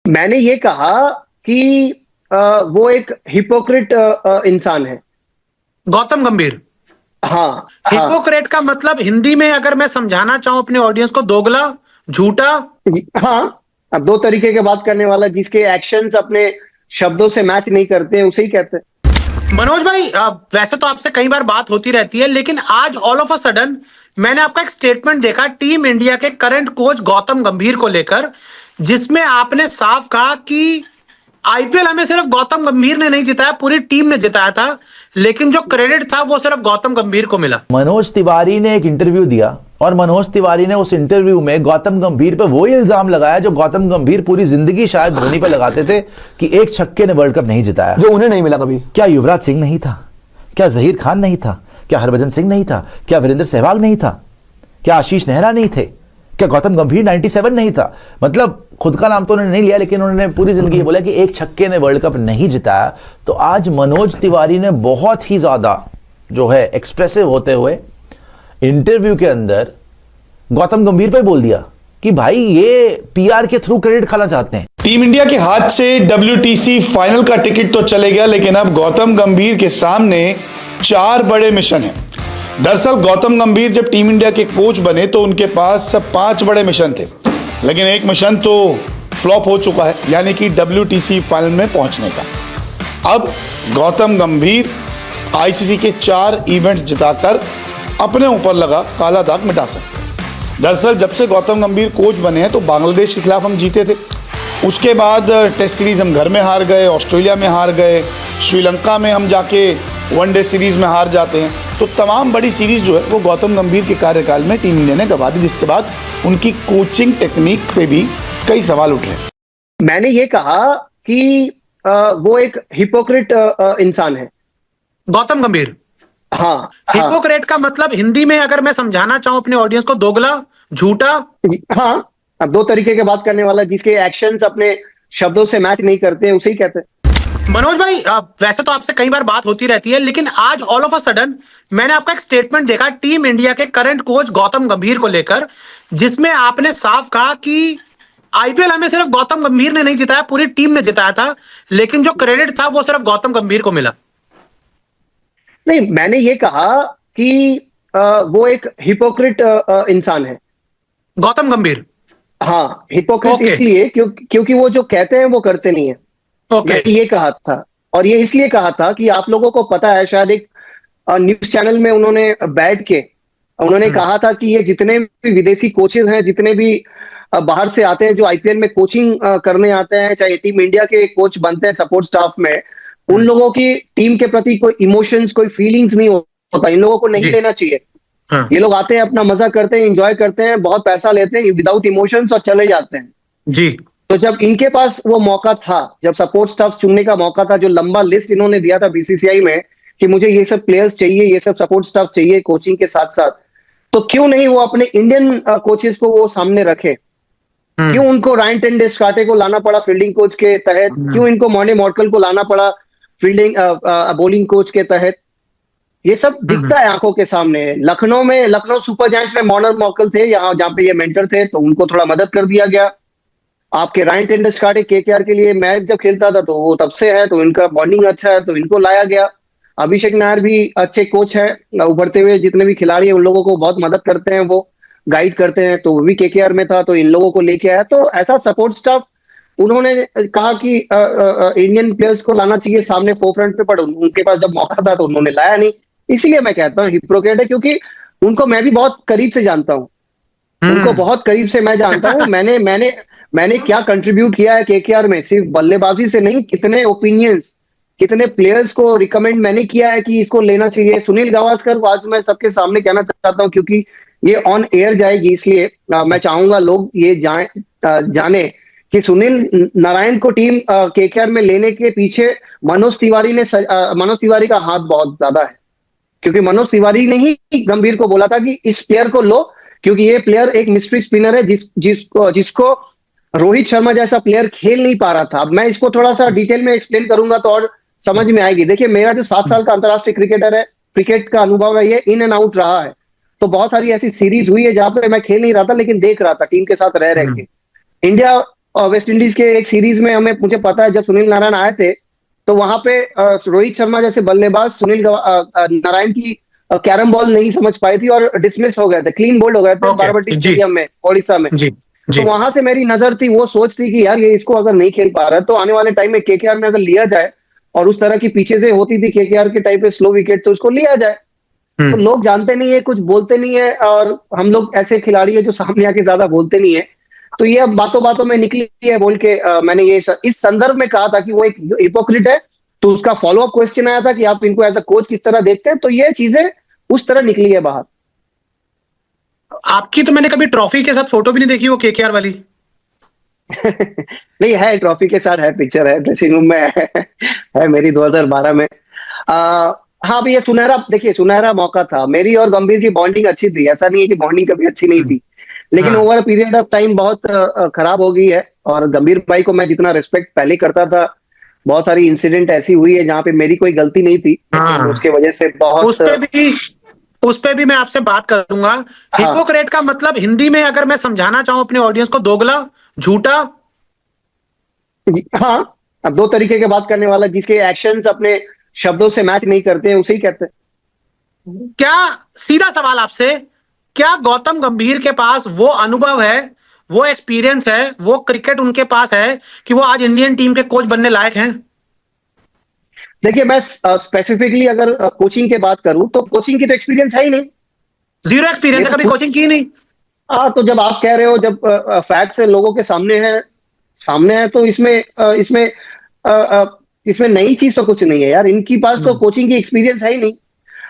मैंने ये कहा कि वो एक हिपोक्रेट इंसान है। गौतम गंभीर। हाँ हाँ हिपोक्रेट का मतलब हिंदी में अगर मैं समझाना चाहूं अपने ऑडियंस को, दोगला, झूठा। हाँ। अब दो तरीके के बात करने वाला, जिसके एक्शंस अपने शब्दों से मैच नहीं करते, उसे ही कहते हैं। मनोज भाई, वैसे तो आपसे कई बार बात होती रहती है, लेकिन आज ऑल ऑफ अ सडन मैंने आपका एक स्टेटमेंट देखा टीम इंडिया के करंट कोच गौतम गंभीर को लेकर, जिसमें आपने साफ कहा कि आईपीएल हमें सिर्फ गौतम गंभीर ने नहीं जिताया, पूरी टीम ने जिताया था, लेकिन जो क्रेडिट था वो सिर्फ गौतम गंभीर को मिला। मनोज तिवारी ने एक इंटरव्यू दिया और मनोज तिवारी ने उस इंटरव्यू में गौतम गंभीर पर वही इल्जाम लगाया जो गौतम गंभीर पूरी जिंदगी शायद धोनी पर लगाते थे कि एक छक्के ने वर्ल्ड कप नहीं जिताया, जो उन्हें नहीं मिला कभी। क्या युवराज सिंह नहीं था? क्या जहीर खान नहीं था? क्या हरभजन सिंह नहीं था? क्या वीरेंद्र सहवाग नहीं था? क्या आशीष नेहरा नहीं थे? क्या गौतम गंभीर 97 नहीं था? मतलब खुद का नाम तो उन्होंने नहीं लिया, लेकिन उन्होंने पूरी जिंदगी बोला कि एक छक्के ने वर्ल्ड कप नहीं जिताया। तो आज मनोज तिवारी ने बहुत ही ज्यादा जो है एक्सप्रेसिव होते हुए इंटरव्यू के अंदर गौतम गंभीर पे बोल दिया कि भाई ये पीआर के थ्रू क्रेडिट खाना चाहते हैं। टीम इंडिया के हाथ से WTC फाइनल का टिकट तो चले गया, लेकिन अब गौतम गंभीर के सामने 4 बड़े मिशन हैं। दरअसल गौतम गंभीर जब टीम इंडिया के कोच बने तो उनके पास 5 बड़े मिशन थे, लेकिन एक मिशन तो फ्लॉप हो चुका है, यानी कि WTC फाइनल में पहुंचने का। अब गौतम गंभीर ICC के 4 इवेंट जिताकर अपने ऊपर लगा काला दाग मिटा सकते हैं। दरअसल जब से गौतम गंभीर कोच बने हैं तो बांग्लादेश के खिलाफ हम जीते थे, उसके बाद टेस्ट सीरीज हम घर में हार गए, ऑस्ट्रेलिया में हार गए, श्रीलंका में हम जाके वनडे सीरीज में हार जाते हैं। तो तमाम बड़ी सीरीज जो है वो गौतम गंभीर के कार्यकाल में टीम इंडिया ने गंवा दी, जिसके बाद उनकी कोचिंग टेक्निक पे भी कई सवाल उठ रहे हैं। मैंने ये कहा कि वो एक हिपोक्रेट इंसान है। गौतम गंभीर। हाँ हिपोक्रेट का मतलब हिंदी में अगर मैं समझाना चाहूं अपने ऑडियंस को, दोगला, झूठा। हाँ। अब दो तरीके के बात करने वाला, जिसके एक्शंस अपने शब्दों से मैच नहीं करते, उसे ही कहते हैं। मनोज भाई, वैसे तो आपसे कई बार बात होती रहती है, लेकिन आज ऑल ऑफ अ सडन मैंने आपका एक स्टेटमेंट देखा टीम इंडिया के करंट कोच गौतम गंभीर को लेकर, जिसमें आपने साफ कहा कि आईपीएल हमें सिर्फ गौतम गंभीर ने नहीं जिताया, पूरी टीम ने जिताया था, लेकिन जो क्रेडिट था वो सिर्फ गौतम गंभीर को मिला। नहीं, मैंने ये कहा कि वो एक हिपोक्रेट इंसान है। गौतम गंभीर। हाँ, हिपोक्रेट इसलिए क्योंकि वो जो कहते हैं वो करते नहीं है। मैंने ये कहा था, और ये इसलिए कहा था कि आप लोगों को पता है, शायद एक न्यूज चैनल में उन्होंने बैठ के उन्होंने कहा था कि ये जितने भी विदेशी कोचेज हैं, जितने भी बाहर से आते हैं जो आईपीएल में कोचिंग करने आते हैं, चाहे टीम इंडिया के कोच बनते हैं सपोर्ट स्टाफ में, उन लोगों की टीम के प्रति कोई इमोशंस, कोई फीलिंग्स नहीं होता। इन लोगों को नहीं लेना चाहिए। ये लोग आते हैं, अपना मजा करते हैं, एंजॉय करते हैं, बहुत पैसा लेते हैं विदाउट इमोशंस और चले जाते हैं जी। तो जब इनके पास वो मौका था, जब सपोर्ट स्टाफ चुनने का मौका था, जो लंबा लिस्ट इन्होंने दिया था बीसीसीआई में कि मुझे ये सब प्लेयर्स चाहिए, ये सब सपोर्ट स्टाफ चाहिए कोचिंग के साथ साथ, तो क्यों नहीं वो अपने इंडियन कोचेस को वो सामने रखे? क्यों उनको रायन टेंडुलकर को लाना पड़ा फील्डिंग कोच के तहत? क्यों इनको मॉर्ने मॉर्कल को लाना पड़ा फील्डिंग बॉलिंग कोच के तहत? ये सब दिखता है आंखों के सामने। लखनऊ सुपर जायंट्स में मॉर्ने मॉर्कल थे, जहां पे ये मेंटर थे, तो उनको थोड़ा मदद कर दिया गया। आपके रायन टेंडुलकर केकेआर के लिए मैच जब खेलता था तो वो तब से है, तो इनका बॉलिंग अच्छा है, तो इनको लाया गया। अभिषेक नायर भी अच्छे कोच है, उभरते हुए जितने भी खिलाड़ी हैं उन लोगों को बहुत मदद करते हैं, वो गाइड करते हैं, तो वो भी केकेआर में था, तो इन लोगों को लेके आया। तो ऐसा सपोर्ट स्टाफ उन्होंने कहा कि इंडियन प्लेयर्स को लाना चाहिए सामने फोरफ्रंट पे, पर उनके पास जब मौका था तो उन्होंने लाया नहीं। इसीलिए मैं कहता हूँ हिपोक्रेट है, क्योंकि उनको मैं भी बहुत करीब से जानता हूँ, उनको बहुत करीब से मैं जानता हूँ। मैंने क्या कंट्रीब्यूट किया है केकेआर में, सिर्फ बल्लेबाजी से नहीं, कितने ओपिनियंस, कितने प्लेयर्स को रिकमेंड मैंने किया है कि इसको लेना चाहिए। सुनील गावस्कर आज मैं सबके सामने कहना चाहता हूँ, क्योंकि ये ऑन एयर जाएगी, इसलिए मैं चाहूंगा लोग ये जाने कि सुनील नारायण को टीम केकेआर में लेने के पीछे मनोज तिवारी का हाथ बहुत ज्यादा है, क्योंकि मनोज तिवारी ने ही गंभीर को बोला था कि इस प्लेयर को लो, क्योंकि ये प्लेयर एक मिस्ट्री स्पिनर है जिसको रोहित शर्मा जैसा प्लेयर खेल नहीं पा रहा था। अब मैं इसको थोड़ा सा डिटेल में एक्सप्लेन करूंगा तो और समझ में आएगी। देखिए, मेरा जो 7 साल का अंतरराष्ट्रीय क्रिकेटर है, क्रिकेट का अनुभव है, ये इन एंड आउट रहा है। तो बहुत सारी ऐसी सीरीज हुई है जहां पे मैं खेल नहीं रहा था, लेकिन देख रहा था टीम के साथ रह के। इंडिया वेस्ट इंडीज के एक सीरीज में मुझे पता है जब सुनील नारायण आए थे तो वहां पे रोहित शर्मा जैसे बल्लेबाज नारायण की कैरम बॉल नहीं समझ पाई थी और डिसमिस हो गए थे, क्लीन बोल्ड हो गए थे बाराबट्टी स्टेडियम में ओडिशा में। जी तो वहां से मेरी नजर थी, वो सोच थी कि यार ये इसको अगर नहीं खेल पा रहा है तो आने वाले टाइम में केकेआर में अगर लिया जाए, और उस तरह की पीछे से होती थी केकेआर के टाइप पे स्लो विकेट, तो उसको लिया जाए। तो लोग जानते नहीं है, कुछ बोलते नहीं है, और हम लोग ऐसे खिलाड़ी है जो सामने आके ज्यादा बोलते नहीं है। तो ये अब बातों बातों में निकली है बोल के मैंने ये इस संदर्भ में कहा था कि वो एक हिपोक्रेट है। तो उसका फॉलोअप क्वेश्चन आया था कि आप इनको एज अ कोच किस तरह देखते हैं, तो ये चीजें उस तरह निकली है बाहर। आपकी तो मैंने कभी ट्रॉफी के साथ फोटो भी नहीं देखी, वो केकेआर वाली। नहीं है, ट्रॉफी के साथ है, पिक्चर है, ड्रेसिंग रूम में है मेरी 2012 में। हाँ भी ये सुनहरा, देखिए सुनहरा मौका था। मेरी और गंभीर की बॉन्डिंग अच्छी थी, ऐसा नहीं है कि बॉन्डिंग कभी अच्छी नहीं थी, लेकिन ओवर पीरियड ऑफ टाइम बहुत खराब हो गई है। और गंभीर भाई को मैं जितना रिस्पेक्ट पहले करता था, बहुत सारी इंसिडेंट ऐसी हुई है जहां पे मेरी कोई गलती नहीं थी, उसके वजह से बहुत उस पे भी मैं आपसे बात करूंगा। हिपोक्रेट का मतलब हिंदी में अगर मैं समझाना चाहूं अपने ऑडियंस को, दोगला, झूठा। हाँ, अब दो तरीके के बात करने वाला, जिसके एक्शंस अपने शब्दों से मैच नहीं करते उसे ही कहते हैं। क्या, सीधा सवाल आपसे, क्या गौतम गंभीर के पास वो अनुभव है, वो एक्सपीरियंस है, वो क्रिकेट उनके पास है कि वो आज इंडियन टीम के कोच बनने लायक हैं? देखिए मैं स्पेसिफिकली अगर कोचिंग की बात करूं तो कोचिंग की तो एक्सपीरियंस है ही नहीं, जीरो एक्सपीरियंस है, कभी कोचिंग की नहीं। तो जब आप कह रहे हो, जब फैक्ट्स लोगों के सामने है तो इसमें नई चीज तो कुछ नहीं है यार। इनकी पास तो कोचिंग की एक्सपीरियंस है ही नहीं।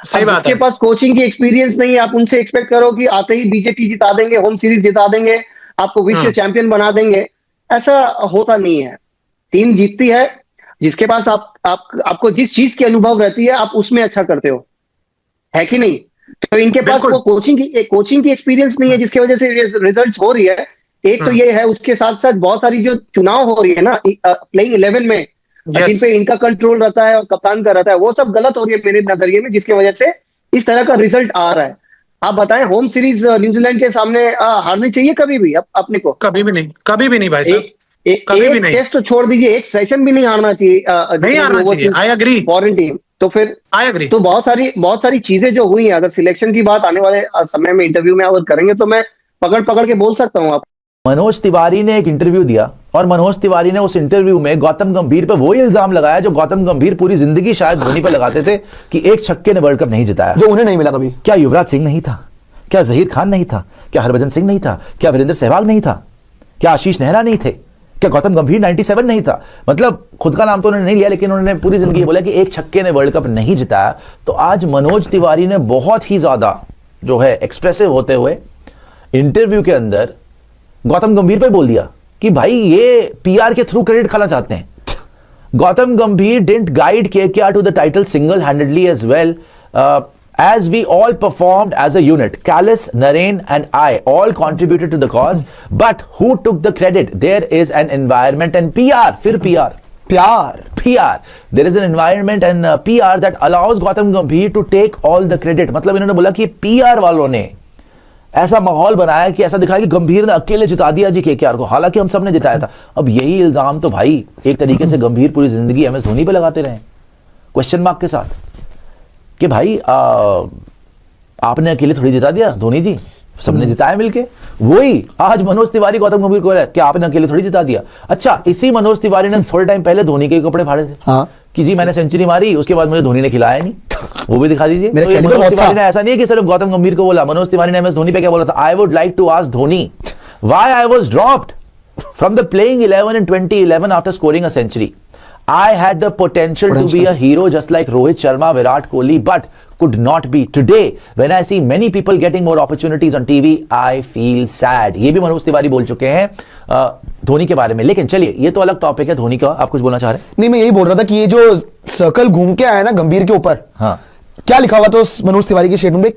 सही बात है। जिसके पास कोचिंग की एक्सपीरियंस नहीं है, आप उनसे एक्सपेक्ट करो कि आते ही बीजेटी जिता देंगे, होम सीरीज जिता देंगे, आपको विश्व चैंपियन बना देंगे, ऐसा होता नहीं है। टीम जीतती है जिसके पास आपको जिस चीज की अनुभव रहती है, आप उसमें अच्छा करते हो, है कि नहीं? तो इनके पास वो कोचिंग की एक्सपीरियंस नहीं है, जिसकी वजह से रिजल्ट्स हो रही है। एक तो ये है, उसके साथ साथ बहुत सारी जो चुनाव हो रही है ना प्लेइंग 11 में, जिन पे इनका कंट्रोल रहता है और कप्तान का रहता है, वो सब गलत हो रही है मेरे नजरिए में, जिसकी वजह से इस तरह का रिजल्ट आ रहा है। आप बताएं, होम सीरीज न्यूजीलैंड के सामने हारनी चाहिए कभी भी अपने को? कभी भी नहीं भाई साहब, कभी भी नहीं। टेस्ट तो छोड़ दीजिए, एक सेशन भी नहीं हारना चाहिए, नहीं हारना चाहिए। I agree. फॉरेन टीम तो फिर आई एग्री। तो बहुत सारी चीजें जो हुई हैं, अगर सिलेक्शन की बात आने वाले समय में इंटरव्यू में अगर करेंगे तो मैं पकड़ के बोल सकता हूँ। आप मनोज तिवारी ने एक इंटरव्यू दिया और मनोज तिवारी ने उस इंटरव्यू में गौतम गंभीर पर वो इल्जाम लगाया जो गौतम गंभीर पूरी जिंदगी शायद धोनी पर लगाते थे कि एक छक्के ने वर्ल्ड कप नहीं जिताया, जो उन्हें नहीं मिला कभी। क्या युवराज सिंह नहीं था? क्या जहीर खान नहीं था? क्या हरभजन सिंह नहीं था? क्या वीरेंद्र सहवाग नहीं था? क्या आशीष नेहरा नहीं थे? क्या गौतम गंभीर 97 नहीं था? मतलब खुद का नाम तो उन्होंने नहीं लिया, लेकिन उन्होंने पूरी जिंदगी बोला कि एक छक्के ने वर्ल्ड कप नहीं जिताया। तो आज मनोज तिवारी ने बहुत ही ज्यादा जो है एक्सप्रेसिव होते हुए इंटरव्यू के अंदर गौतम गंभीर पर बोल दिया कि भाई ये पीआर के थ्रू क्रेडिट खाना चाहते हैं। Gautam Gambhir didn't guide KKR to the title single handedly as well, as we all performed as a unit. Callis, Naren and I all contributed to the cause, but who took the credit? There is an environment and PR, फिर PR. There is an environment and PR that allows Gautam Gambhir to take all the credit. मतलब इन्होंने बोला कि PR वालों ने ऐसा माहौल बनाया कि ऐसा दिखाया कि गंभीर ने अकेले जिता दिया जी केकेआर को, हालांकि हम सब ने जिताया था। अब यही इल्जाम तो भाई एक तरीके से गंभीर पूरी जिंदगी एमएस धोनी पे लगाते रहे, क्वेश्चन मार्क के साथ, कि भाई आपने अकेले थोड़ी जिता दिया धोनी जी, सबने जिताया मिलके। वही आज मनोज तिवारी गौतम गंभीर को कि आपने अकेले थोड़ी जिता दिया। अच्छा, इसी मनोज तिवारी ने थोड़े टाइम पहले धोनी के कपड़े फाड़े थे। हाँ। कि जी मैंने सेंचुरी मारी, उसके बाद मुझे धोनी ने खिलाया नहीं, वो भी दिखा दीजिए। तो मनोज तिवारी ने ऐसा नहीं है कि सिर्फ गौतम गंभीर को बोला, मनोज तिवारी ने एमएस धोनी पे क्या बोला था? I would like to ask Dhoni why I was dropped from the playing 11 in 2011 after scoring a century. I had the potential to be a hero just like Rohit Sharma, Virat Kohli, but could not be. Today, when I see many people getting more opportunities on TV, I feel sad. ये भी मनोज तिवारी बोल चुके हैं धोनी के बारे में। लेकिन चलिए, ये तो अलग टॉपिक है धोनी का। आप कुछ बोलना चाह रहे हैं? नहीं, मैं यही बोल रहा था कि ये जो सर्कल घूम के आया ना गंभीर के ऊपर, हाँ, क्या लिखा हुआ था उस मनोज तिवारी के स्टेटमेंट में?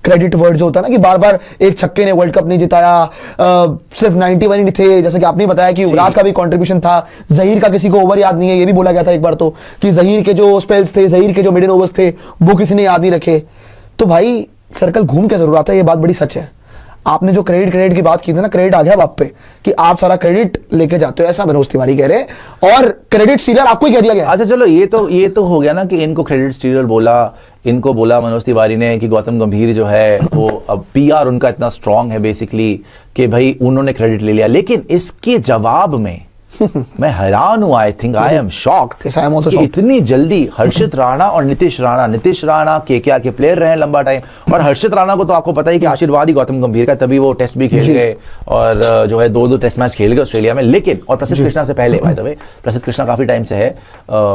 क्रेडिट वर्ड जो होता है ना, कि बार बार एक छक्के ने वर्ल्ड कप नहीं जिताया, सिर्फ 91 ही थे, जैसा कि आपने बताया कि युवराज का भी कंट्रीब्यूशन था, जहीर का किसी को ओवर याद नहीं है, ये भी बोला गया था एक बार तो, कि जहीर के जो स्पेल्स थे, जहीर के जो मिडिल ओवर्स थे, वो किसी ने याद नहीं रखे। तो भाई सर्कल घूम के जरूर आता है, ये बात बड़ी सच है। आपने जो क्रेडिट की बात की थी ना, क्रेडिट आ गया अब आप पे कि आप सारा क्रेडिट लेके जाते हो, ऐसा मनोज तिवारी कह रहे हैं, और क्रेडिट स्टीलर आपको ही कह दिया गया। अच्छा चलो, ये तो हो गया ना कि इनको क्रेडिट स्टीलर बोला, इनको बोला मनोज तिवारी ने कि गौतम गंभीर जो है वो अब पीआर उनका इतना स्ट्रांग है बेसिकली कि भाई उन्होंने क्रेडिट ले लिया। लेकिन इसके जवाब में मैं हैरान हूं, I think I am shocked Yes, I am also shocked. इतनी जल्दी हर्षित राणा और नीतीश राणा केकेआर के प्लेयर रहे लंबा टाइम, और हर्षित राणा को तो आपको पता ही कि आशीर्वाद ही गौतम गंभीर का, तभी वो टेस्ट भी खेल गए और जो है 2-2 टेस्ट मैच खेल गए ऑस्ट्रेलिया में। लेकिन और प्रसिद्ध कृष्णा से पहले, बाय द वे प्रसिद्ध कृष्णा काफी टाइम से है,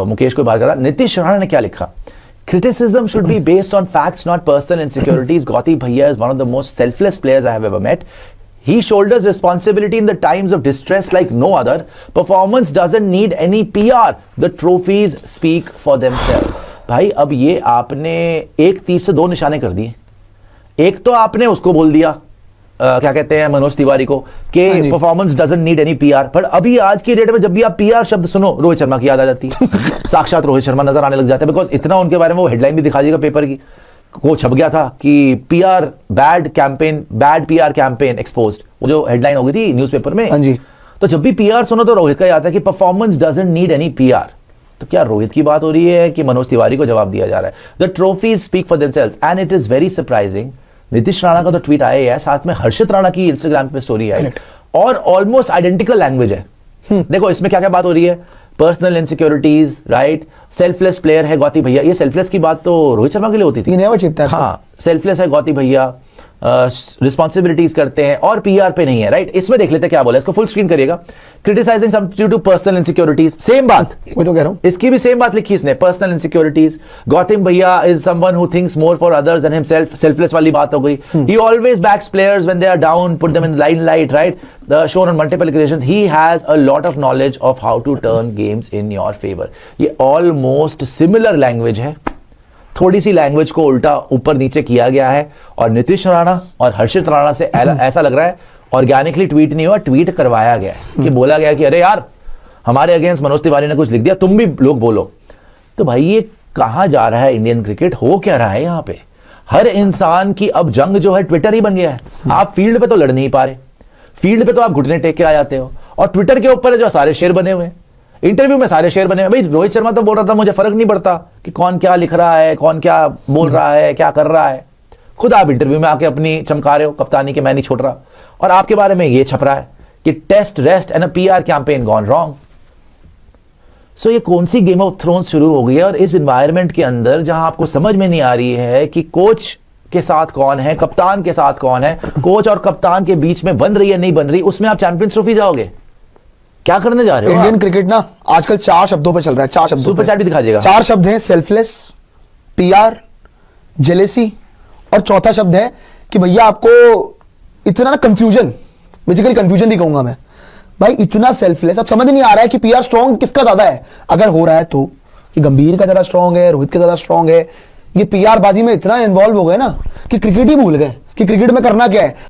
मुकेश को बाहर करा। नीतीश राणा ने क्या लिखा? Criticism should be based on facts, not personal insecurities. Gauti Bhaiya is one of the most selfless players I have ever met. He shoulders responsibility in the times of distress like no other. Performance doesn't need any PR. The trophies speak for themselves. भाई अब ये आपने एक तीर से 2 निशाने कर दिए। एक तो आपने उसको बोल दिया क्या कहते हैं मनोज तिवारी को कि performance doesn't need any PR, पर अभी आज की डेट में जब भी आप पीआर शब्द सुनो रोहित शर्मा की याद आ जाती है। साक्षात रोहित शर्मा नजर आने लग जाते हैं, बिकॉज इतना उनके बारे में वो हेडलाइन भी दिखा दीजिएगा पेपर की, वो छप गया था कि PR bad PR campaign exposed, वो जो हेडलाइन हो गई थी न्यूज़पेपर में। हाँ जी। तो जब भी पीआर सुनो तो रोहित का याद है कि performance doesn't need any PR. तो क्या रोहित की बात हो रही है कि मनोज तिवारी को जवाब दिया जा रहा है? The trophies speak for themselves and it is very surprising. Nitish Rana का तो ट्वीट आया ही है, साथ में हर्षित राणा की इंस्टाग्राम पे स्टोरी आई, और ऑलमोस्ट आइडेंटिकल लैंग्वेज है। देखो इसमें क्या क्या बात हो रही है, personal insecurities, right, selfless player है गौती भैया। ये सेल्फलेस की बात तो रोहित शर्मा के लिए होती थी, नेवर चिपता है। हाँ, सेल्फलेस है गौती भैया, रिस्पॉन्सिबिलिटीज करते हैं और पीआर पे नहीं है, राइट। इसमें देख लेते हैं क्या बोला, इसको फुल स्क्रीन करिएगा। Criticising some due to personal insecurities, same बात, वो तो कह रहा हूं, इसकी भी सेम बात लिखी इसने, पर्सनल इनसिक्योरिटीज। गौतम भैया is someone who thinks more for others than himself, selfless वाली बात हो गई। He always backs players when they are down, put them in limelight, right, the shone on multiple occasion. He has a lot of knowledge of how to turn games in your favour. ये almost similar language है, थोड़ी सी language को उल्टा ऊपर नीचे किया गया है, और नीतीश राणा और हर्षित राणा से ऐसा लग रहा है ऑर्गेनिकली ट्वीट नहीं हुआ, ट्वीट करवाया गया है कि बोला गया कि अरे यार हमारे अगेंस्ट मनोज तिवारी ने कुछ लिख दिया, तुम भी लोग बोलो। तो भाई ये कहां जा रहा है इंडियन क्रिकेट, हो क्या रहा है यहाँ पे? हर इंसान की अब जंग जो है ट्विटर ही बन गया है। आप फील्ड पे तो लड़ नहीं पा रहे, फील्ड पे तो आप घुटने टेक के आ जाते हो, और ट्विटर के ऊपर जो सारे शेयर बने हुए हैं, इंटरव्यू में सारे शेयर बने हुए। भाई रोहित शर्मा तो बोल रहा था मुझे फर्क नहीं पड़ता कि कौन क्या लिख रहा है, कौन क्या बोल रहा है, क्या कर रहा है, खुद आप इंटरव्यू में आके अपनी चमका रहे हो कप्तानी के, मैं नहीं छोड़ रहा, और आपके बारे में ये छप रहा है कि test rest and a PR campaign gone wrong. So ये कौन सी गेम ऑफ थ्रोन्स शुरू हो गई है? और इस एनवायरनमेंट के अंदर जहां आपको समझ में नहीं आ रही है कि कोच के साथ कौन है, कप्तान के साथ कौन है, कोच और कप्तान के बीच में बन रही है नहीं बन रही, उसमें आप चैंपियंस ट्रॉफी जाओगे, क्या करने जा रहे हो? इंडियन क्रिकेट ना आजकल 4 शब्दों पे चल रहा है, 4 शब्दों सुपर पे। चैट भी दिखा दीजिएगा। 4 शब्द हैं, सेल्फलेस, पीआर, जेलेसी, और चौथा शब्द है कि भैया आपको इतना ना कंफ्यूजन, बेसिकली कंफ्यूजन भी कहूंगा मैं। भाई इतना सेल्फलेस, अब समझ नहीं आ रहा है कि पीआर स्ट्रॉन्ग किसका ज्यादा है। अगर हो रहा है तो कि गंभीर का ज्यादा स्ट्रॉन्ग है, रोहित का ज्यादा स्ट्रॉन्ग है। ये पीआर बाजी में इतना इन्वॉल्व हो गए ना कि क्रिकेट ही भूल गए कि क्रिकेट में करना क्या है।